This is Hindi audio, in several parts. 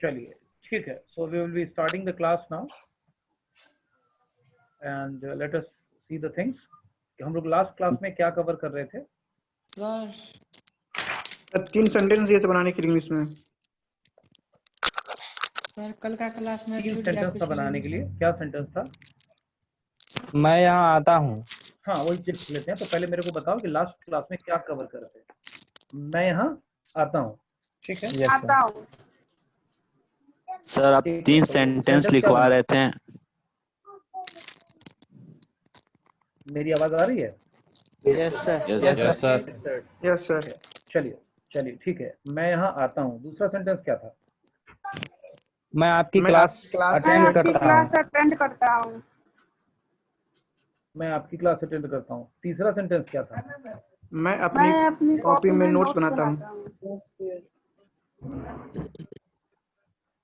चलिए ठीक है, so we will be starting the class now and let us see the things कि हम लोग लास्ट क्लास में क्या कवर कर रहे थे। सर 3 सेंटेंस ये बनाने के लिए इंग्लिश में। सर कल का क्लास में 3 सेंटेंस था बनाने के लिए। क्या सेंटेंस था? मैं यहाँ आता हूँ। हाँ वही चीज लेते हैं। तो पहले मेरे को बताओ कि लास्ट क्लास में क्या कवर कर रहे थे। मैं यहाँ आता हूँ, ठीक है। Yes sir. सर आप 3 सेंटेंस लिखवा रहे थे। मेरी आवाज आ रही है? Yes sir. Yes sir. Yes sir. चलिए ठीक है। मैं यहाँ आता हूँ, दूसरा सेंटेंस क्या था? मैं आपकी क्लास अटेंड करता हूँ। मैं आपकी क्लास अटेंड करता हूँ। तीसरा सेंटेंस क्या था? मैं अपनी कॉपी में नोट्स बनाता हूँ।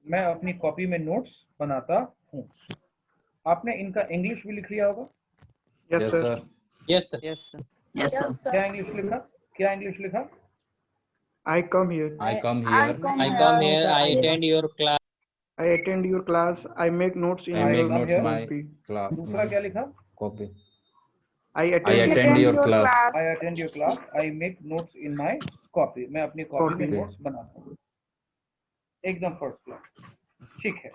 मैं अपनी कॉपी में नोट्स बनाता हूँ। आपने इनका इंग्लिश भी लिख लिया होगा। Yes sir. Yes sir. Yes sir. क्या इंग्लिश लिखा? I come here. I come here. I attend your class. I attend your class. I make notes in I make your notes in my copy. class. दूसरा क्या लिखा? Copy. I I attend attend your class. I attend your class. I make notes in my copy. मैं अपनी कॉपी में Copy. नोट्स बनाता हूँ। एकदम फर्स्ट क्लास। ठीक है,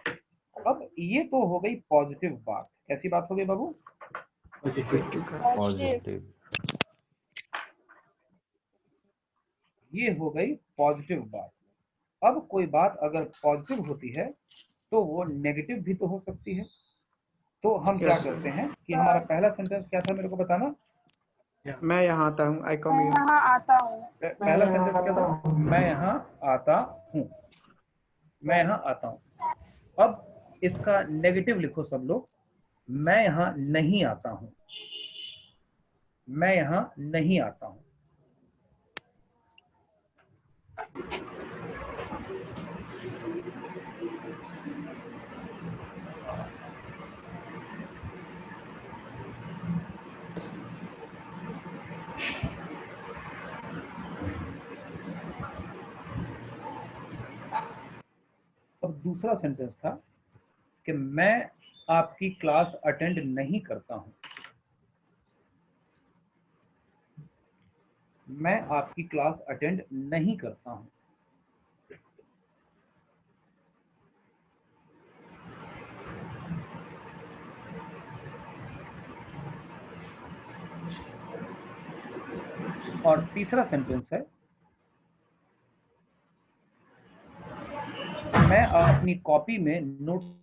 अब ये तो हो गई पॉजिटिव बात। कैसी बात हो गई बाबू? Positive. ये हो गई पॉजिटिव बात। अब कोई बात अगर पॉजिटिव होती है तो वो नेगेटिव भी तो हो सकती है। तो हम क्या करते हैं कि हमारा पहला सेंटेंस क्या था, मेरे को बताना। मैं यहाँ आता हूँ। I come here. पहला सेंटेंस क्या था? मैं यहाँ आता हूँ। मैं यहाँ आता हूँ। अब इसका नेगेटिव लिखो सब लोग। मैं यहाँ नहीं आता हूँ। मैं यहाँ नहीं आता हूँ। अब दूसरा सेंटेंस था कि मैं आपकी क्लास अटेंड नहीं करता हूं। मैं आपकी क्लास अटेंड नहीं करता हूं। और तीसरा सेंटेंस है मैं अपनी कॉपी में नोट्स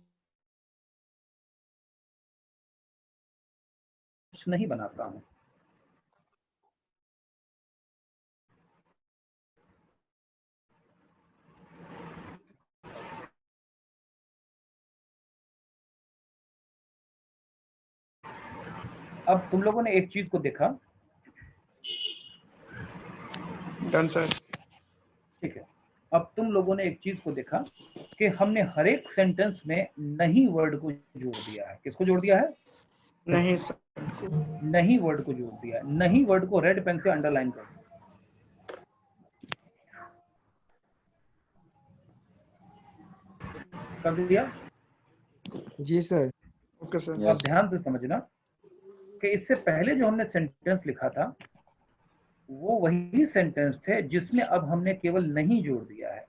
नहीं बनाता हूं। अब तुम लोगों ने एक चीज को देखा। Done sir. ठीक है, अब तुम लोगों ने एक चीज को देखा कि हमने हर एक सेंटेंस में नहीं वर्ड को जोड़ दिया है। किसको जोड़ दिया है? नहीं सर। नहीं वर्ड को जोड़ दिया है। नहीं वर्ड को रेड पेन से अंडरलाइन कर दिया। जी सर। Okay sir. अब ध्यान से समझना कि इससे पहले जो हमने सेंटेंस लिखा था वो वही सेंटेंस थे जिसमें अब हमने केवल नहीं जोड़ दिया है।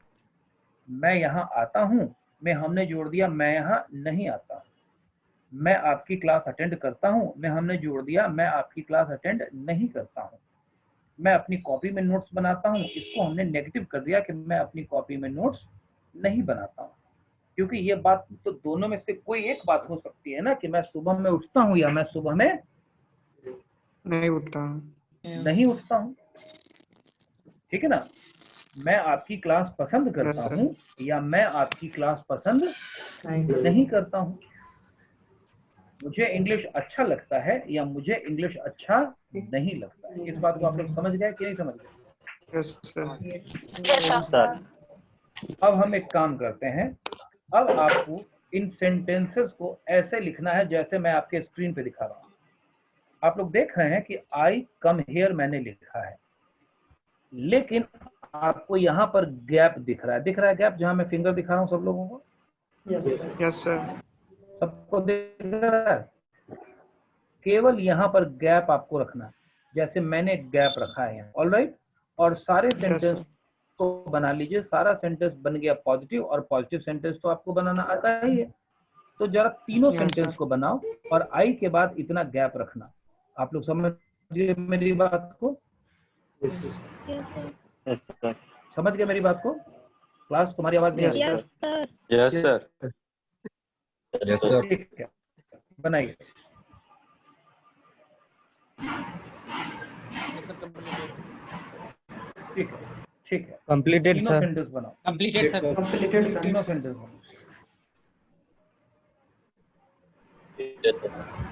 मैं यहाँ आता हूँ में हमने जोड़ दिया मैं यहाँ नहीं आता हूँ। मैं आपकी क्लास अटेंड करता हूँ में हमने जोड़ दिया मैं आपकी क्लास अटेंड नहीं करता हूँ। मैं अपनी कॉपी में नोट्स बनाता हूँ, इसको हमने नेगेटिव कर दिया कि मैं अपनी कॉपी में नोट्स नहीं बनाता हूँ। क्योंकि ये बात तो दोनों में से कोई एक बात हो सकती है ना कि मैं सुबह में उठता हूँ या मैं सुबह में नहीं उठता हूँ। नहीं उठता हूँ। ठीक है ना। मैं आपकी क्लास पसंद करता Yes, sir. हूँ या मैं आपकी क्लास पसंद नहीं करता हूँ। मुझे इंग्लिश अच्छा लगता है या मुझे इंग्लिश अच्छा नहीं लगता है। इस बात को आप लोग समझ गए कि नहीं समझ गए? Yes sir. Yes sir. अब हम एक काम करते हैं। अब आपको इन सेंटेंसेस को ऐसे लिखना है जैसे मैं आपके स्क्रीन पे दिखा रहा हूँ। आप लोग देख रहे हैं कि आई कम हियर मैंने लिखा है, लेकिन आपको यहाँ पर गैप दिख रहा है गैप, जहां मैं फिंगर दिखा रहा हूँ सब लोगों को? Yes sir. सबको दिख रहा है? केवल यहाँ पर गैप आपको रखना है, जैसे मैंने गैप रखा है यहाँ। ऑलराइट, और सारे सेंटेंस को बना लीजिए। सारा सेंटेंस बन गया पॉजिटिव, और पॉजिटिव सेंटेंस तो आपको बनाना आता ही है। तो जरा तीनों सेंटेंस को बनाओ और आई के बाद इतना गैप रखना। आप लोग समझिए मेरी बात को? समझ गए मेरी बात को? क्लास, तुम्हारी आवाज नहीं आ रही? Yes sir. Yes sir. ठीक है, बनाइए। ठीक है कंप्लीटेड तीनों सर। सेंटेंस बनाओ। Completed sir. तीनों सेंटेंस बनाओ। Yes sir.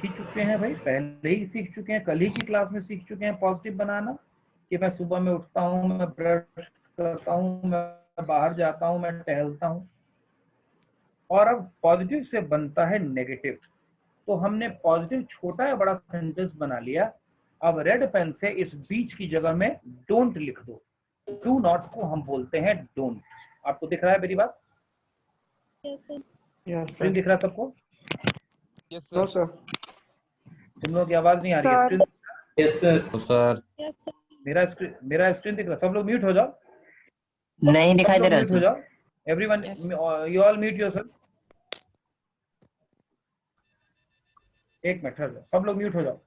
सीख चुके हैं भाई, पहले ही सीख चुके हैं, कल ही की क्लास में सीख चुके हैं पॉजिटिव बनाना, कि मैं सुबह में उठता हूँ, मैं ब्रश करता हूँ, मैं बाहर जाता हूँ, मैं टहलता हूँ। और अब पॉजिटिव से बनता है नेगेटिव। तो हमने पॉजिटिव छोटा या बड़ा सेंटेंस बना लिया। अब रेड पेन से इस बीच की जगह में डोंट लिख दो। डू नॉट को हम बोलते हैं डोंट। आपको दिख रहा है मेरी बात? स्क्रीन दिख रहा है सबको? Yes sir. तुम लोगों की आवाज नहीं आ रही है। स्क्रीन? Yes sir. सर मेरा स्क्रीन दिख रहा है? सब लोग म्यूट हो जाओ। नहीं दिखाई दे रहा म्यूट हो सर। जाओ। Everyone, you all mute yourself. एक मिनट ठहर जाओ, सब लोग म्यूट हो जाओ।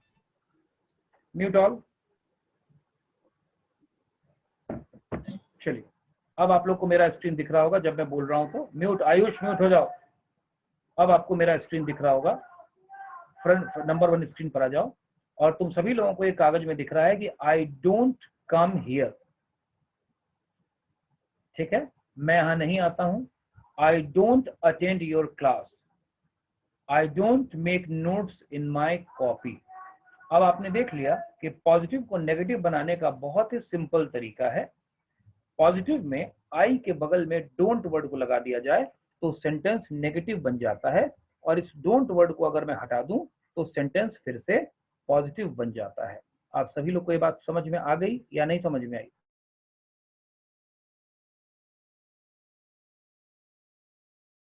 Mute all. चलिए, अब आप लोग को मेरा स्क्रीन दिख रहा होगा जब मैं बोल रहा हूं तो। म्यूट, आयुष म्यूट हो जाओ। अब आपको मेरा स्क्रीन दिख रहा होगा। फ्रंट नंबर 1 स्क्रीन पर आ जाओ, और तुम सभी लोगों को एक कागज में दिख रहा है कि आई डोंट कम हियर। ठीक है, मैं यहां नहीं आता हूं। I don't attend your class. I don't make notes in my copy. अब आपने देख लिया कि पॉजिटिव को नेगेटिव बनाने का बहुत ही सिंपल तरीका है। पॉजिटिव में आई के बगल में डोंट वर्ड को लगा दिया जाए तो सेंटेंस नेगेटिव बन जाता है, और इस डोंट वर्ड को अगर मैं हटा दूं तो सेंटेंस फिर से पॉजिटिव बन जाता है। आप सभी लोग को ये बात समझ में आ गई या नहीं समझ में आई?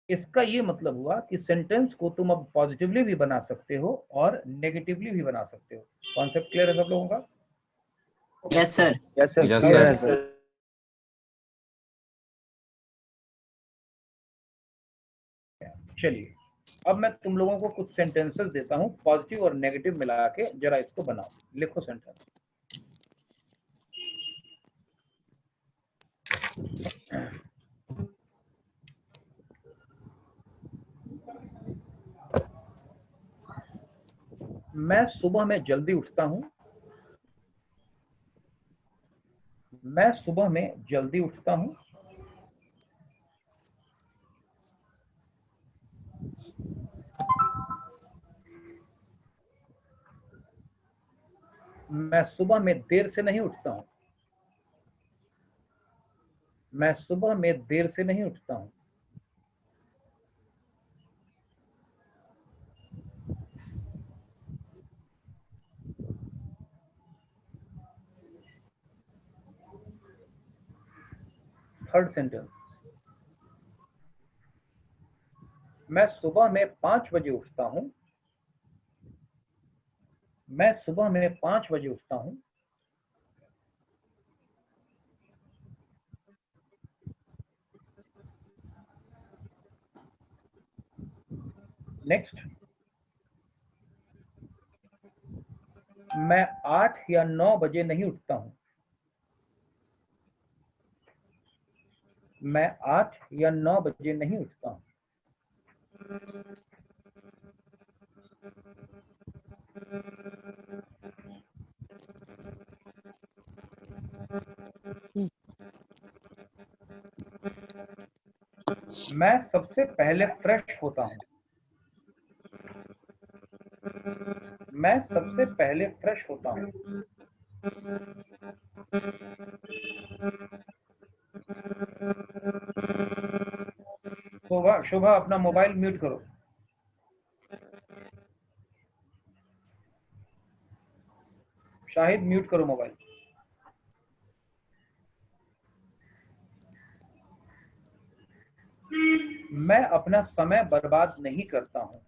इसका ये मतलब हुआ कि सेंटेंस को तुम अब पॉजिटिवली भी बना सकते हो और नेगेटिवली भी बना सकते हो। कॉन्सेप्ट क्लियर है सब लोगों का? Yes sir. Yes sir. Yes clear है सर। सर। चलिए, अब मैं तुम लोगों को कुछ सेंटेंसेस देता हूं, पॉजिटिव और नेगेटिव मिला के। जरा इसको बनाओ, लिखो सेंटेंस। मैं सुबह में जल्दी उठता हूं। मैं सुबह में जल्दी उठता हूं। मैं सुबह में देर से नहीं उठता हूं। मैं सुबह में देर से नहीं उठता हूं। थर्ड सेंटेंस, मैं सुबह में 5 बजे उठता हूं। मैं सुबह में 5 बजे उठता हूं। नेक्स्ट, मैं 8 या 9 बजे नहीं उठता हूं। मैं 8 या 9 बजे नहीं उठता हूं। मैं सबसे पहले फ्रेश होता हूं। मैं सबसे पहले फ्रेश होता हूं। शोभा अपना मोबाइल म्यूट करो। शाहिद म्यूट करो मोबाइल। मैं अपना समय बर्बाद नहीं करता हूं।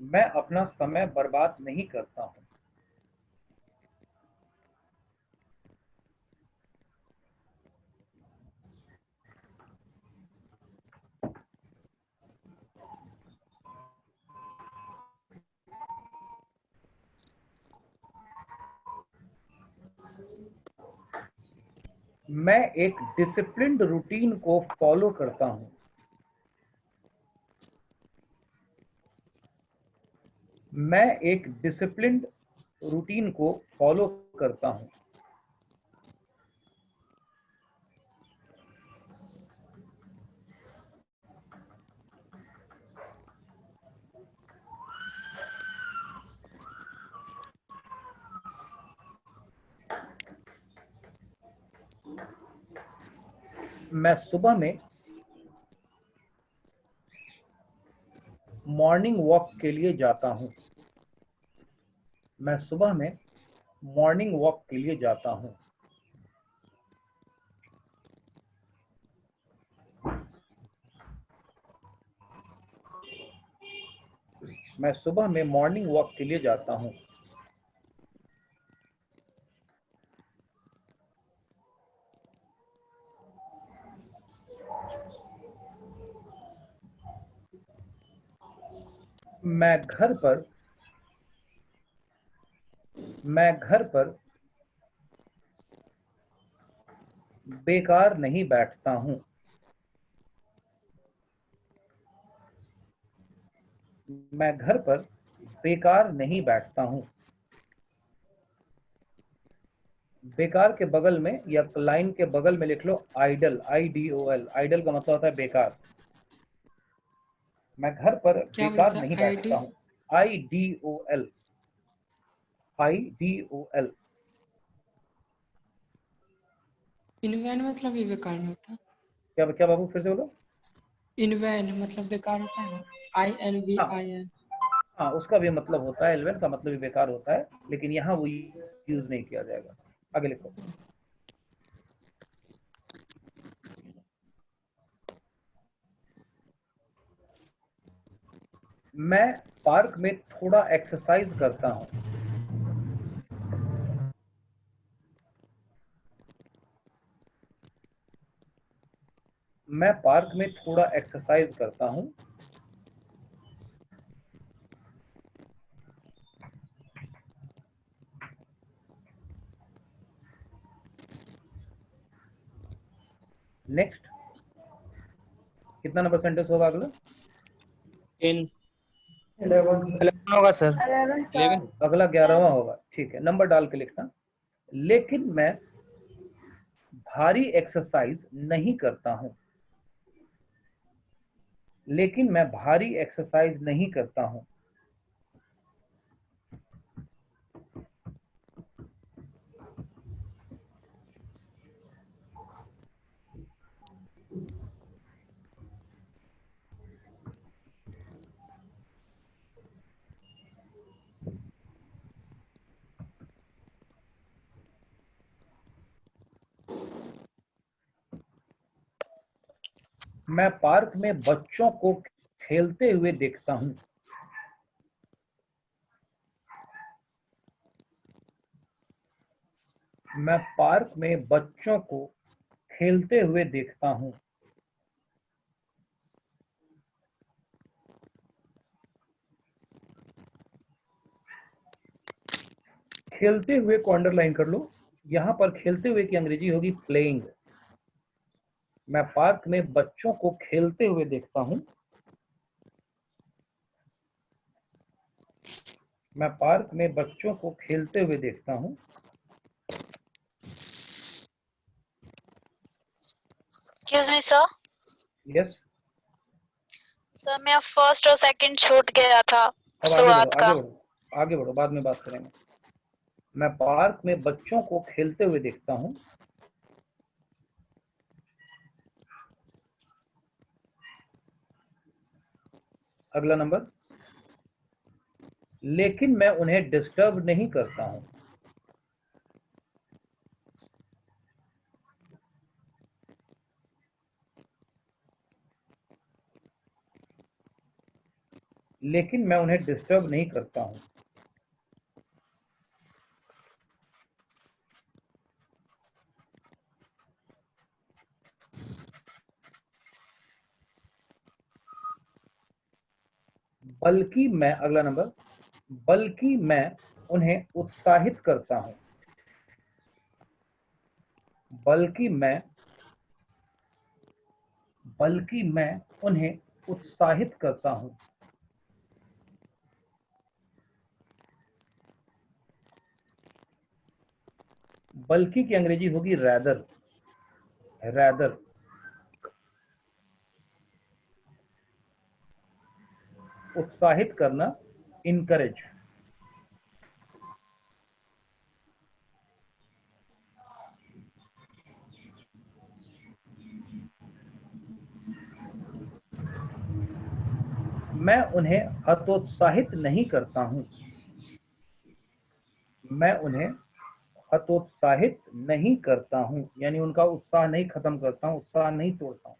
मैं अपना समय बर्बाद नहीं करता हूं। मैं एक डिसिप्लिन्ड रूटीन को फॉलो करता हूं। मैं एक डिसिप्लिन्ड रूटीन को फॉलो करता हूं। मैं सुबह में मॉर्निंग वॉक के लिए जाता हूं। मैं सुबह में मॉर्निंग वॉक के लिए जाता हूं। मैं सुबह में मॉर्निंग वॉक के लिए जाता हूं। मैं घर पर बेकार नहीं बैठता हूं। मैं घर पर बेकार नहीं बैठता हूं। बेकार के बगल में या लाइन के बगल में लिख लो आइडल, IDOL। आइडल का मतलब होता है बेकार। मैं घर पर क्या बोले बेकार सर? नहीं आईडी बैठता हूं। IDOL, IDOL। इनवैन मतलब भी बेकार नहीं होता। क्या क्या बाबू, फिर से बोलो। इनवैन मतलब बेकार होता है ना, हाँ INVIN। हाँ, उसका भी मतलब होता है, एलवेन का मतलब भी बेकार होता है, लेकिन यहाँ वो यूज नहीं किया जाएगा। आगे लिखो। मैं पार्क में थोड़ा एक्सरसाइज करता हूं। मैं पार्क में थोड़ा एक्सरसाइज करता हूं। नेक्स्ट, कितना नंबर सेंटेंस होगा अगला? 10 11 11 होगा सर। 11 अगला 11वां होगा, ठीक है, नंबर डाल के लिखना। लेकिन मैं भारी एक्सरसाइज नहीं करता हूं। लेकिन मैं भारी एक्सरसाइज नहीं करता हूं। मैं पार्क में बच्चों को खेलते हुए देखता हूं। मैं पार्क में बच्चों को खेलते हुए देखता हूं। खेलते हुए को अंडरलाइन कर लो। यहां पर खेलते हुए की अंग्रेजी होगी प्लेइंग। मैं पार्क में बच्चों को खेलते हुए देखता हूं। मैं पार्क में बच्चों को खेलते हुए देखता हूं। Excuse me sir. Yes. Sir मेरा फर्स्ट और सेकंड छूट गया था अब शुरुआत का। आगे बढ़ो, बाद में बात करेंगे। मैं पार्क में बच्चों को खेलते हुए देखता हूं। अगला नंबर। लेकिन मैं उन्हें डिस्टर्ब नहीं करता हूं। लेकिन मैं उन्हें डिस्टर्ब नहीं करता हूं। बल्कि मैं, अगला नंबर, बल्कि मैं उन्हें उत्साहित करता हूं। बल्कि मैं उन्हें उत्साहित करता हूं। बल्कि की अंग्रेजी होगी रैदर। रैदर। उत्साहित करना, इनकरेज। मैं उन्हें हतोत्साहित नहीं करता हूं। मैं उन्हें हतोत्साहित नहीं करता हूं, यानी उनका उत्साह नहीं खत्म करता हूं, उत्साह नहीं तोड़ता हूं।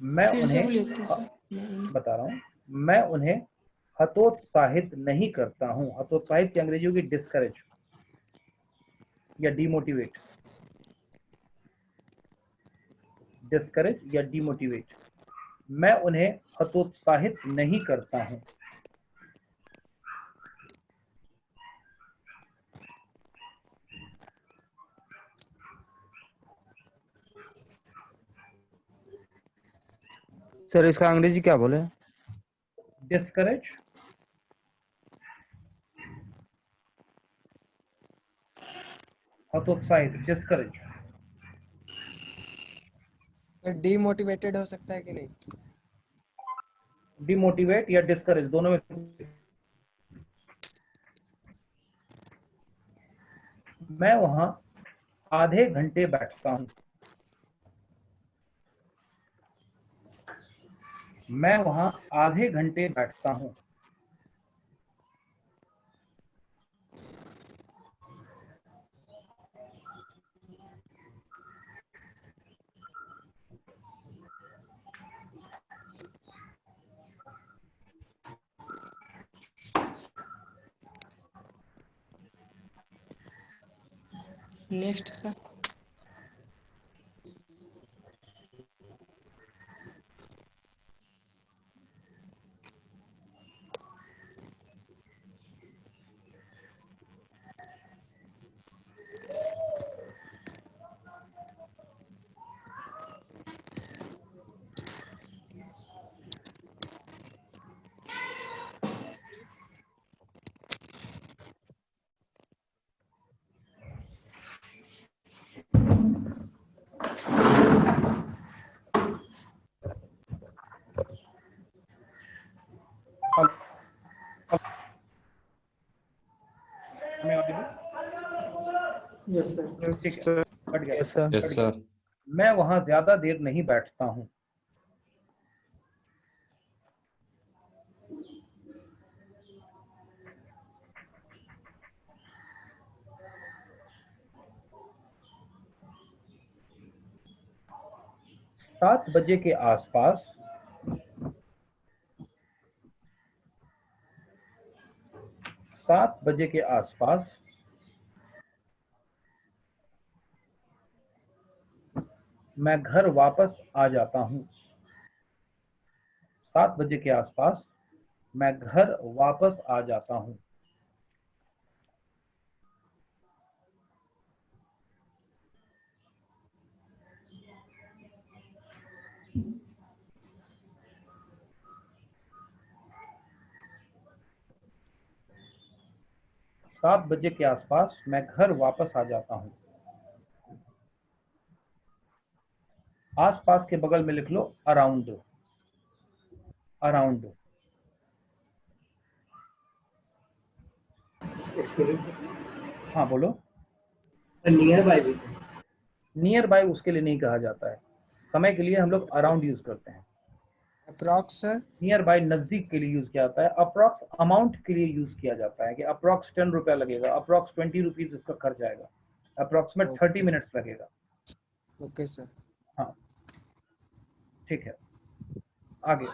मैं फिर से उन्हें बोलिए तो सर। बता रहा हूं, मैं उन्हें हतोत्साहित नहीं करता हूं। हतोत्साहित की अंग्रेजी होगी डिस्करेज या डीमोटिवेट। डिस्करेज या डीमोटिवेट। मैं उन्हें हतोत्साहित नहीं करता हूं। सर इसका अंग्रेजी क्या बोले? डिस्करेज, हतोत्साहित, डिस्करेज। डीमोटिवेटेड हो सकता है कि नहीं? डिमोटिवेट या डिस्करेज, दोनों में। मैं वहां आधे घंटे बैठता हूं। मैं वहां आधे घंटे बैठता हूं। Next sir. Yes sir. ठीक है, कट गया। Yes sir. Yes sir. मैं वहां ज्यादा देर नहीं बैठता हूं। सात बजे के आसपास, 7 बजे के आसपास मैं घर वापस आ जाता हूं। 7 बजे के आसपास मैं घर वापस आ जाता हूं। सात बजे के आसपास मैं घर वापस आ जाता हूं। आसपास के बगल में लिख लो अराउंड। अराउंड। हाँ बोलो। नियर बाय भी। नियर बाय उसके लिए नहीं कहा जाता है, समय के लिए हम लोग अराउंड यूज करते हैं। Approx sir. नियर बाय नजदीक के लिए यूज किया जाता है। अप्रॉक्स अमाउंट के लिए यूज किया जाता है कि अप्रॉक्स 10 रुपया लगेगा, अप्रॉक्स 20 रुपीज इसका खर्च आएगा, अप्रॉक्सीमेट 30 मिनट्स लगेगा। Okay sir. हाँ ठीक है, आगे।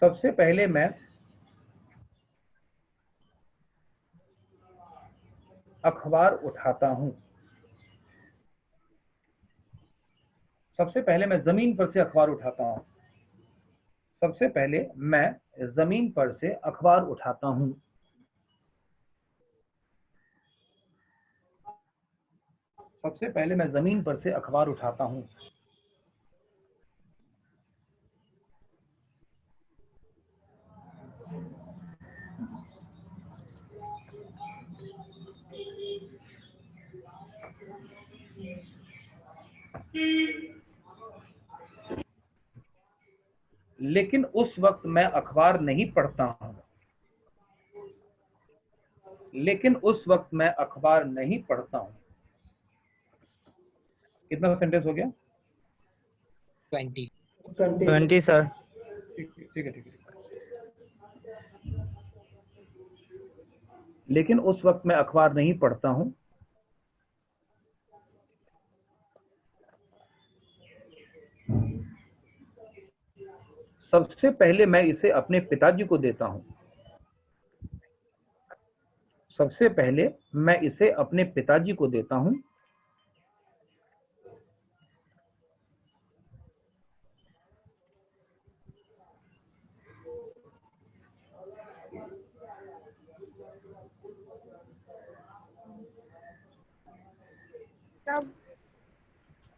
सबसे पहले मैं अखबार उठाता हूं। सबसे पहले मैं जमीन पर से अखबार उठाता हूं। सबसे पहले मैं जमीन पर से अखबार उठाता हूं। सबसे पहले मैं जमीन पर से अखबार उठाता हूं। लेकिन उस वक्त मैं अखबार नहीं पढ़ता हूं। लेकिन उस वक्त मैं अखबार नहीं पढ़ता हूं। कितना सेंटेंस हो गया? 20 सर। ठीक है। लेकिन उस वक्त मैं अखबार नहीं पढ़ता हूं। सबसे पहले मैं इसे अपने पिताजी को देता हूं। सबसे पहले मैं इसे अपने पिताजी को देता हूं।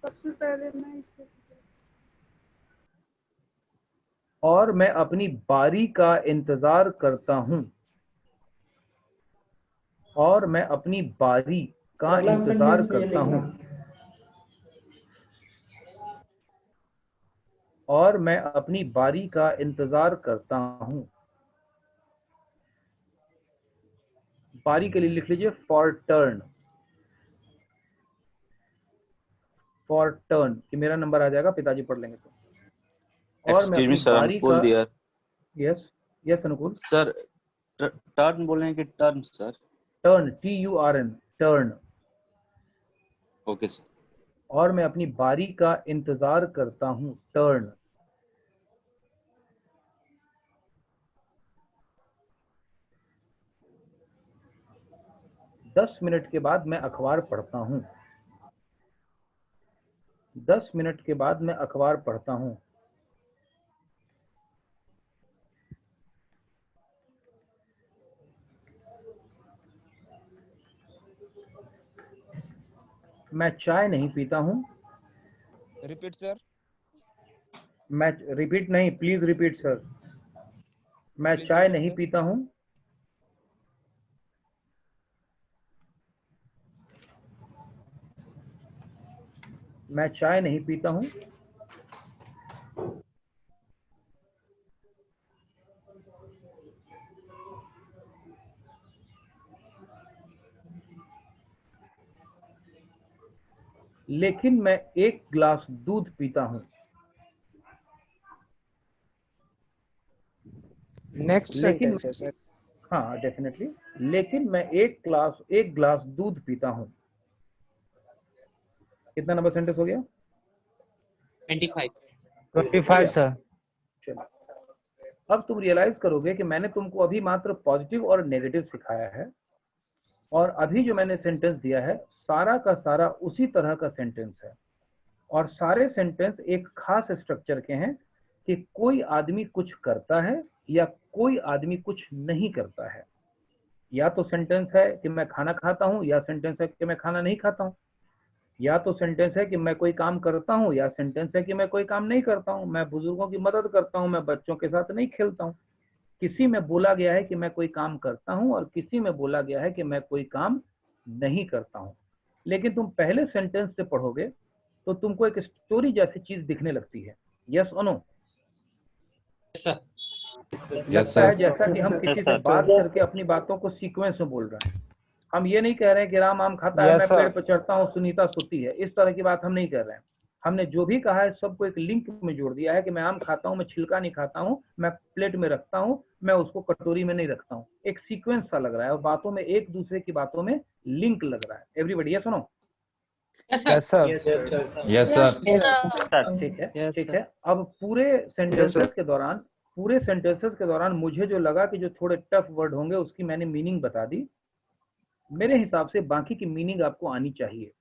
सबसे पहले मैं इसे और मैं अपनी बारी का इंतजार करता हूं। और मैं अपनी बारी का इंतजार करता हूं। और मैं अपनी बारी का इंतजार करता हूं। बारी के लिए लिख लीजिए फॉर टर्न। फॉर टर्न कि मेरा नंबर आ जाएगा, पिताजी पढ़ लेंगे तो। और मैं अपनी बारी का यस अनुकूल सर टर्न बोल रहे हैं कि turn sir? Turn TURN turn. Okay sir. और मैं अपनी बारी का इंतजार करता हूं टर्न। दस मिनट के बाद मैं अखबार पढ़ता हूं। 10 मिनट के बाद मैं अखबार पढ़ता हूं। मैं चाय नहीं पीता हूं। Repeat sir. मैं रिपीट नहीं, प्लीज रिपीट सर। मैं चाय नहीं पीता हूं। मैं चाय नहीं पीता हूं। लेकिन मैं एक गिलास दूध पीता हूं। नेक्स्ट सेंटेंस है सर। हाँ डेफिनेटली। लेकिन मैं एक गिलास दूध पीता हूं। कितना नंबर सेंटेंस हो गया? 25 सर। चलो, अब तुम रियलाइज करोगे कि मैंने तुमको अभी मात्र पॉजिटिव और नेगेटिव सिखाया है, और अभी जो मैंने सेंटेंस दिया है सारा का सारा उसी तरह का सेंटेंस है। और सारे सेंटेंस एक खास स्ट्रक्चर के हैं कि कोई आदमी कुछ करता है या कोई आदमी कुछ नहीं करता है। या तो सेंटेंस है कि मैं खाना खाता हूं, या सेंटेंस है कि मैं खाना नहीं खाता हूं। या तो सेंटेंस है कि मैं कोई काम करता हूं, या सेंटेंस है कि मैं कोई काम नहीं करता हूं। मैं बुजुर्गों की मदद करता हूं, मैं बच्चों के साथ नहीं खेलता हूं। किसी में बोला गया है कि मैं कोई काम करता हूं, और किसी में बोला गया है कि मैं कोई काम नहीं करता हूं। लेकिन तुम पहले सेंटेंस से पढ़ोगे तो तुमको एक स्टोरी जैसी चीज दिखने लगती है। यस और नो? लगता है जैसा कि हम किसी से बात करके अपनी बातों को सीक्वेंस में बोल रहे हैं। हम ये नहीं कह रहे हैं कि राम आम खाता है, Yes, मैं sir. पेड़ पर चढ़ता हूँ, सुनीता सोती है, इस तरह की बात हम नहीं कर रहे हैं। हमने जो भी कहा है सबको एक लिंक में जोड़ दिया है कि मैं आम खाता हूँ, मैं छिलका नहीं खाता हूँ, मैं प्लेट में रखता हूँ, मैं उसको कटोरी में नहीं रखता हूँ। एक सीक्वेंस सा लग रहा है और बातों में एक दूसरे की बातों में लिंक लग रहा है। एवरीबॉडी ये सुनो। Yes, sir. Yes, sir. Sir. ठीक है, Yes, ठीक sir. है। अब पूरे सेंटेंसेस के दौरान मुझे जो लगा कि जो थोड़े टफ वर्ड होंगे उसकी मैंने मीनिंग बता दी। मेरे हिसाब से बाकी की मीनिंग आपको आनी चाहिए,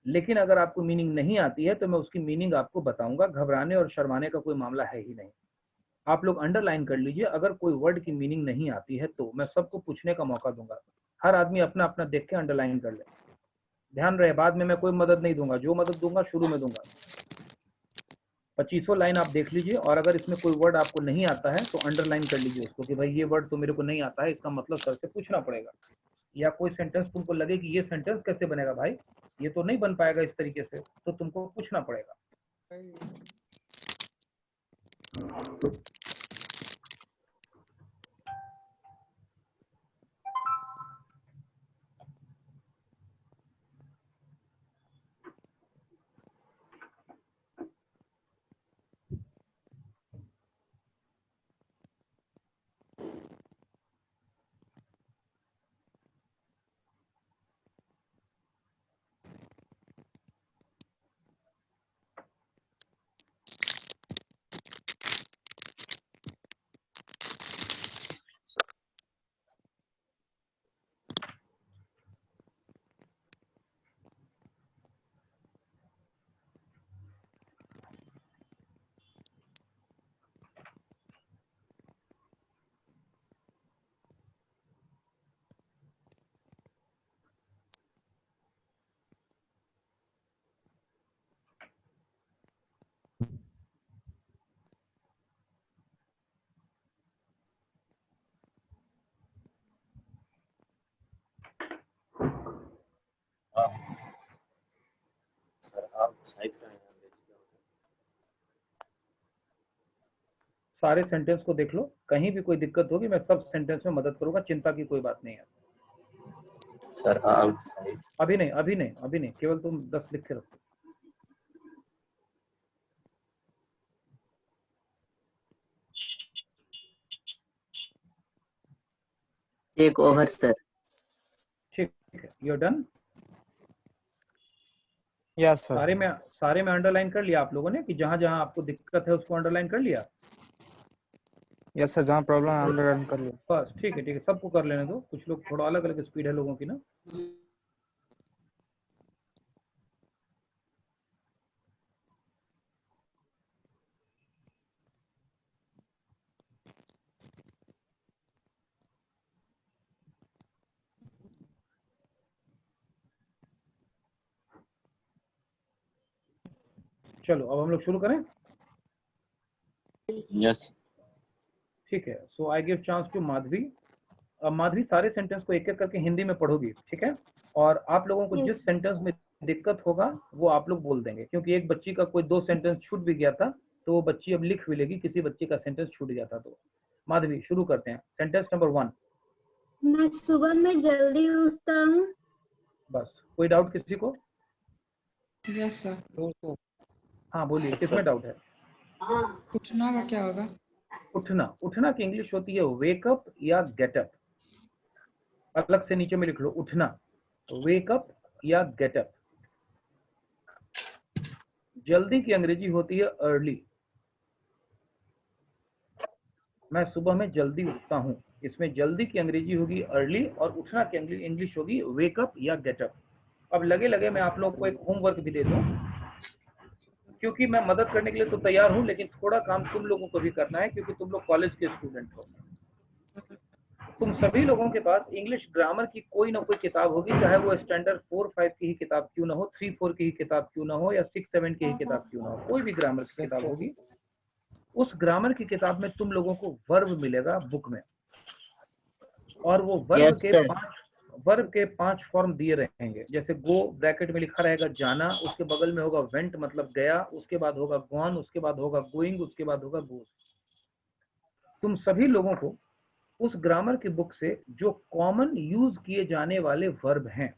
लेकिन अगर आपको मीनिंग नहीं आती है तो मैं उसकी मीनिंग आपको बताऊंगा। घबराने और शर्माने का कोई मामला है ही नहीं। आप लोग अंडरलाइन कर लीजिए, अगर कोई वर्ड की मीनिंग नहीं आती है तो मैं सबको पूछने का मौका दूंगा। हर आदमी अपना अपना देख के अंडरलाइन कर ले। ध्यान रहे, बाद में मैं कोई मदद नहीं दूंगा, जो मदद दूंगा शुरू में दूंगा। 2500 लाइन आप देख लीजिए, और अगर इसमें कोई वर्ड आपको नहीं आता है तो अंडरलाइन कर लीजिए उसको कि भाई ये वर्ड तो मेरे को नहीं आता है, इसका मतलब सर से पूछना पड़ेगा। या कोई सेंटेंस तुमको लगे कि ये सेंटेंस कैसे बनेगा भाई, ये तो नहीं बन पाएगा इस तरीके से, तो तुमको पूछना पड़ेगा। सारे सेंटेंस को देख लो, कहीं भी कोई दिक्कत होगी मैं सब सेंटेंस में मदद करूंगा, चिंता की कोई बात नहीं है। सर अभी नहीं, केवल तुम 10 लिख के रखो। Take over sir. ठीक है, you are done. Yes, sir. सारे में अंडरलाइन कर लिया आप लोगों ने कि जहां जहां आपको दिक्कत है उसको अंडरलाइन कर लिया। Yes, sir. जहाँ प्रॉब्लम है अंडरलाइन कर लिया। बस ठीक है, सबको कर लेने दो। कुछ लोग थोड़ा अलग अलग स्पीड है लोगों की ना। चलो अब हम लोग शुरू करें। यस ठीक है, so I give chance to Madhavi. अब माधवी सारे सेंटेंस को एक एक करके हिंदी में पढ़ोगी, ठीक है? और आप लोगों को Yes. जिस सेंटेंस में दिक्कत होगा वो आप लोग बोल देंगे, क्योंकि एक बच्ची का कोई 2 सेंटेंस छूट भी गया था तो वो बच्ची अब लिख भी लेगी, किसी बच्चे का सेंटेंस छूट गया था तो। माधवी शुरू करते हैं। Sentence number 1। मैं सुबह में जल्दी उठता हूँ। बस, कोई डाउट किसी को? Yes sir. हाँ बोलिए, किसमें डाउट है? उठना का क्या होगा? उठना की इंग्लिश होती है वेकअप या गेटअप। अलग से नीचे में लिख लो, उठना, वेकअप या गेटअप। जल्दी की अंग्रेजी होती है अर्ली। मैं सुबह में जल्दी उठता हूँ, इसमें जल्दी की अंग्रेजी होगी अर्ली और उठना की इंग्लिश होगी वेकअप या गेटअप। अब लगे मैं आप लोगों को एक होमवर्क भी दे दूं, क्योंकि मैं मदद करने के लिए तो तैयार हूं, लेकिन थोड़ा काम तुम लोगों को भी करना है, क्योंकि तुम लोग कॉलेज के स्टूडेंट हो। तुम सभी लोगों के पास इंग्लिश ग्रामर की कोई ना कोई किताब होगी, चाहे वो स्टैंडर्ड 4-5 की ही किताब क्यों ना हो, 3-4 की ही किताब क्यों ना हो, या 6-7 की ही किताब क्यों ना हो, कोई भी ग्रामर की किताब होगी। उस ग्रामर की किताब में तुम लोगों को वर्ब मिलेगा बुक में, और वो वर्ब के 5 फॉर्म दिए रहेंगे। जैसे गो ब्रैकेट में लिखा रहेगा जाना, उसके बगल में होगा वेंट मतलब गया, उसके बाद होगा गॉन, उसके बाद होगा गोइंग, उसके बाद होगा गोस। तुम सभी लोगों को उस ग्रामर की बुक से जो कॉमन यूज किए जाने वाले वर्ब हैं,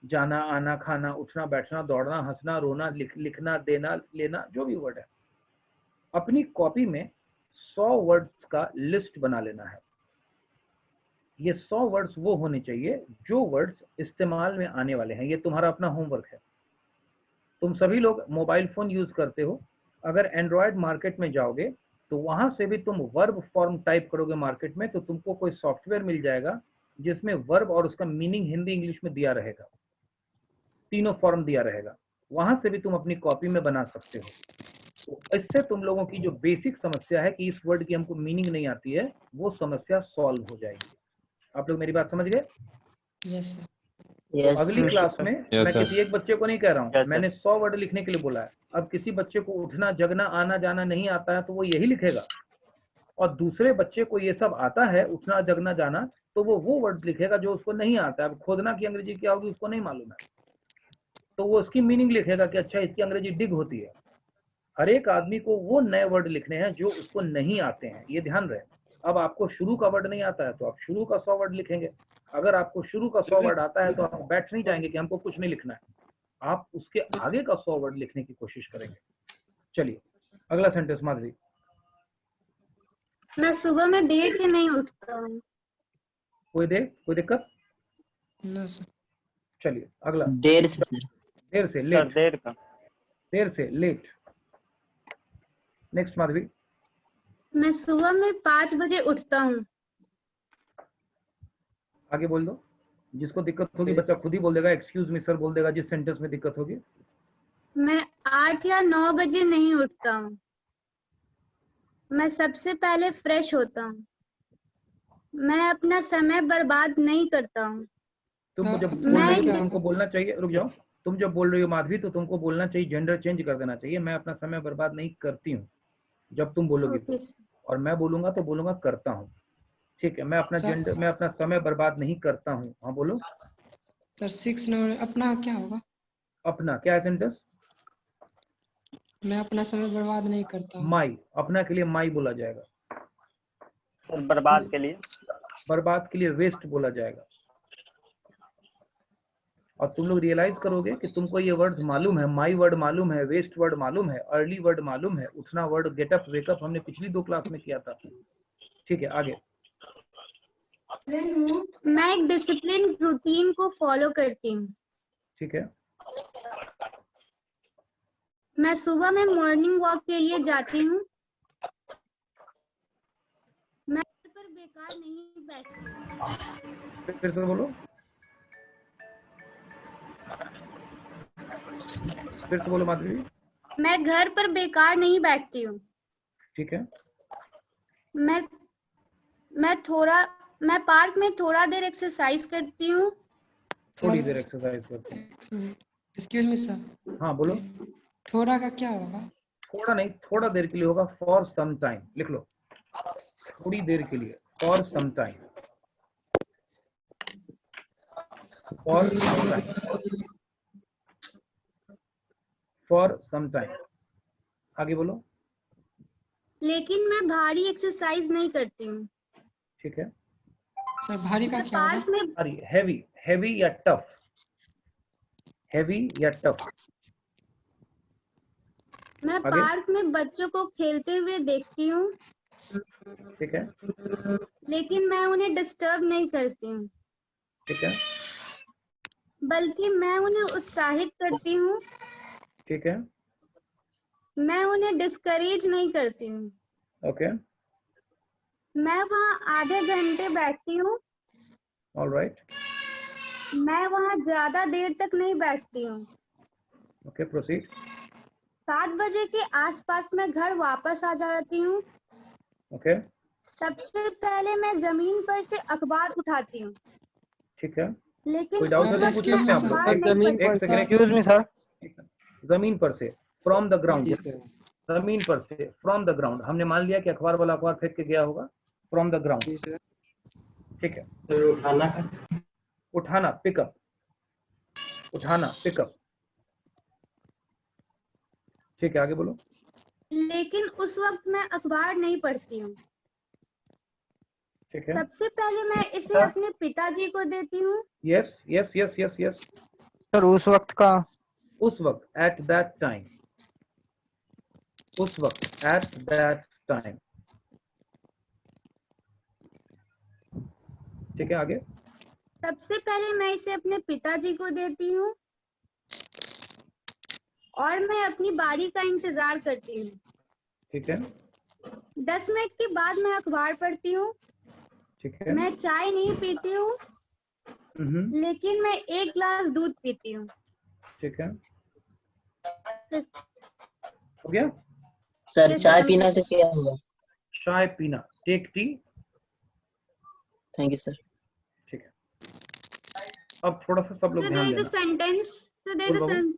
जाना, आना, खाना, उठना, बैठना, दौड़ना, हंसना, रोना, लिखना, देना, लेना, जो भी वर्ड है, अपनी कॉपी में 100 वर्ड्स का लिस्ट बना लेना है। ये 100 वर्ड्स वो होने चाहिए जो वर्ड्स इस्तेमाल में आने वाले हैं। ये तुम्हारा अपना होमवर्क है। तुम सभी लोग मोबाइल फोन यूज करते हो। अगर एंड्रॉयड मार्केट में जाओगे तो वहां से भी तुम वर्ब फॉर्म टाइप करोगे मार्केट में, तो तुमको कोई सॉफ्टवेयर मिल जाएगा जिसमें वर्ब और उसका मीनिंग हिंदी इंग्लिश में दिया रहेगा, तीनों फॉर्म दिया रहेगा। वहां से भी तुम अपनी कॉपी में बना सकते हो। तो इससे तुम लोगों की जो बेसिक समस्या है कि इस वर्ड की हमको मीनिंग नहीं आती है, वो समस्या सॉल्व हो जाएगी। आप लोग मेरी बात समझ गए? Yes sir. यस अगली क्लास में मैं sir. किसी एक बच्चे को नहीं कह रहा हूँ, Yes, sir. मैंने 100 वर्ड लिखने के लिए बोला है। अब किसी बच्चे को उठना, जगना, आना जाना नहीं आता है तो वो यही लिखेगा, और दूसरे बच्चे को ये सब आता है, उठना, जगना, जाना, तो वो वर्ड लिखेगा जो उसको नहीं आता है। अब खोदना की अंग्रेजी क्या होगी उसको नहीं मालूम है, तो वो उसकी मीनिंग लिखेगा कि अच्छा इसकी अंग्रेजी डिग होती है। हर एक आदमी को वो नए वर्ड लिखने हैं जो उसको नहीं आते हैं, ये ध्यान रहे। अब आपको शुरू का वर्ड नहीं आता है तो आप शुरू का 100 वर्ड लिखेंगे। अगर आपको शुरू का 100 वर्ड आता है तो आप बैठ नहीं जाएंगे कि हमको कुछ नहीं लिखना है, आप उसके आगे का 100 वर्ड लिखने की कोशिश करेंगे। चलिए अगला सेंटेंस माधवी। मैं सुबह में देर से नहीं उठता हूँ। कोई दिक्कत? No sir. चलिए अगला। देर से सर। देर से, सर लेट। देर का। देर से, लेट। नेक्स्ट माधवी। मैं सुबह में 5 बजे उठता हूँ। आगे बोल दो। जिसको दिक्कत होगी बच्चा खुद ही बोल देगा, एक्सक्यूज मी सर बोल देगा जिस सेंटेंस में दिक्कत होगी। मैं 8 या 9 बजे नहीं उठता हूँ। मैं सबसे पहले फ्रेश होता हूँ। मैं अपना समय बर्बाद नहीं करता हूँ। तुमको जब हाँ, बोल रही हो क्या तो तुमको बोलना चाहिए, रुक जाओ, तुम जब बोल रही हो माधवी तो तुमको बोलना चाहिए, जेंडर चेंज कर देना चाहिए, मैं अपना समय बर्बाद नहीं करती हूँ जब तुम बोलोगी तो। Okay sir. और मैं बोलूंगा तो बोलूंगा करता हूँ। ठीक है, मैं अपना जेंडर, मैं अपना समय बर्बाद नहीं करता हूँ। हाँ बोलो। सर 6 नंबर अपना क्या होगा? अपना क्या है सेंटेंस? मैं अपना समय बर्बाद नहीं करता हूँ। माई, अपना के लिए माई बोला जाएगा, सर बर्बाद के लिए। बर्बाद के लिए वेस्ट बोला जाएगा। और तुम लोग रियलाइज करोगे कि तुमको ये वर्ड मालूम है, माई वर्ड मालूम है, वेस्ट वर्ड मालूम है, अर्ली वर्ड मालूम है, उठना वर्ड गेटअप वेकअप हमने पिछली 2 क्लास में किया था। ठीक है आगे। मैं एक डिसिप्लिन रूटीन को फॉलो करती हूँ। ठीक है। मैं सुबह में मॉर्निंग वॉक के लिए जाती हूँ। मैं घर पर बेकार नहीं बैठती। फिर से बोलो, फिर से बोलो माधुरी। मैं घर पर बेकार नहीं बैठती हूँ। ठीक है। मैं पार्क में थोड़ा देर एक्सरसाइज करती हूँ। थोड़ी देर एक्सरसाइज करती हूँ। Excuse me sir. हाँ बोलो। थोड़ा का क्या होगा? थोड़ा नहीं, थोड़ा देर के लिए होगा, फॉर सम टाइम। लिख लो, थोड़ी देर के लिए, for some time, for some time, for some time. आगे बोलो। लेकिन मैं भारी एक्सरसाइज नहीं करती हूँ। ठीक है। सर भारी का क्या पार्क होगा? में भारी, हैवी, हैवी या टफ, हैवी या टफ। मैं आगे? पार्क में बच्चों को खेलते हुए देखती हूँ। ठीक है। लेकिन मैं उन्हें डिस्टर्ब नहीं करती हूँ, ठीक है। बल्कि मैं उन्हें उत्साहित करती हूँ। ठीक है। मैं उन्हें डिस्करेज नहीं करती हूँ। ओके। मैं वहाँ आधे घंटे बैठती हूँ। ऑलराइट। मैं वहाँ ज्यादा देर तक नहीं बैठती हूँ। Okay, proceed. 7 बजे के आसपास मैं घर वापस आ जाती हूँ। ओके। सबसे पहले मैं जमीन पर से अखबार उठाती हूँ। ठीक है। लेकिन कोई डाउट उस है तो वक्त पूछ मैं सकते हैं आप लोग। अखबार नहीं एक सेकंड, एक्सक्यूज मी सर। जमीन पर से, फ्रॉम द ग्राउंड, जमीन पर से, फ्रॉम द ग्राउंड। हमने मान लिया कि अखबार वाला अखबार फेंक के गया होगा, फ्रॉम द ग्राउंड। ठीक है। उठाना, पिकअप, उठाना, पिकअप। ठीक है, आगे बोलो। लेकिन उस वक्त मैं अखबार नहीं पढ़ती हूँ। ठीक है। सबसे पहले मैं इसे अपने पिताजी को देती हूँ। Yes yes yes yes yes. Sir उस वक्त का, उस वक्त, एट दैट टाइम, उस वक्त, एट दैट टाइम। ठीक है, आगे। सबसे पहले मैं इसे अपने पिताजी को देती हूँ और मैं अपनी बारी का इंतजार करती हूँ। ठीक है। 10 मिनट के बाद मैं अखबार पढ़ती हूँ। ठीक है। मैं चाय नहीं पीती हूँ, लेकिन मैं 1 गिलास दूध पीती हूँ। ठीक है, हो गया। सर चाय पीना का क्या हुआ? चाय पीना, take tea. Thank you sir. ठीक है, अब थोड़ा सा सब लोग ध्यान देना। सेंटेंस बोल बाबू।